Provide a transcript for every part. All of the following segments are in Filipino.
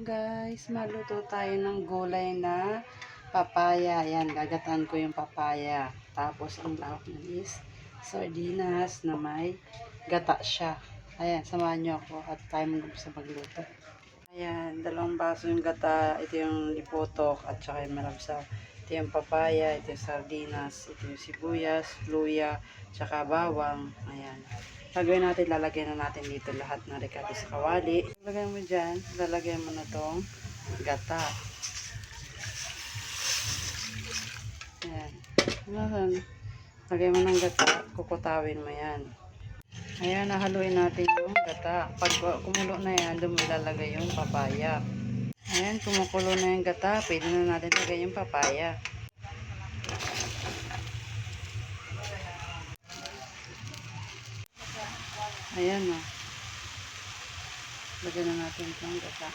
guys, maluto tayo ng gulay na papaya. Ayan, gagatan ko yung papaya. Tapos ang lahok na is sardinas na may gata siya. Ayan, samahan nyo ako at tayo mag-umpisa magluto. Ayan, 2 baso yung gata. Ito yung lipotok at saka yung malabsa. Ito yung papaya, ito yung sardinas, ito yung sibuyas, luya, tsaka bawang. Ayan. Gagawin natin, lalagyan na natin dito lahat ng rekado sa kawali. Lalagyan mo dyan, lalagyan mo na tong gata. Ayan. Ngayon, lagyan mo ng gata, kukutawin mo yan. Ayan, nahaluin natin yung gata. Pag kumulo na yan, doon mo ilalagay yung papaya. Ayan, kumukulo na yung gata, pwede na natin lagay yung papaya. Ayan o. Lagyan na natin itong gata.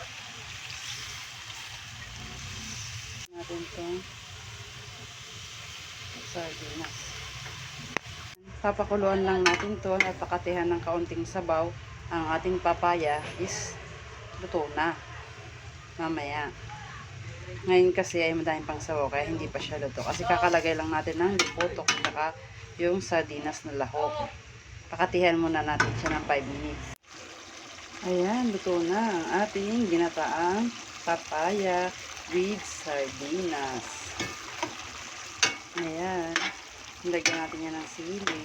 Natin itong sardinas. Papakuluan lang natin to at pakatihan ng kaunting sabaw. Ang ating papaya is luto na. Mamaya. Ngayon kasi ay madaming pang sabaw kaya hindi pa siya luto. Kasi kakalagay lang natin ng lipotok at yung sardinas na lahok. Pakatihan muna natin siya ng 5 minutes. Ayan, luto na ang ating ginataang papaya with sardinas. Ayan. Lagyan natin yan ng sili.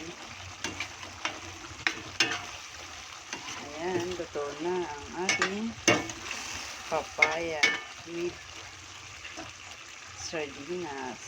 Ayan, luto na ang ating papaya with sardinas.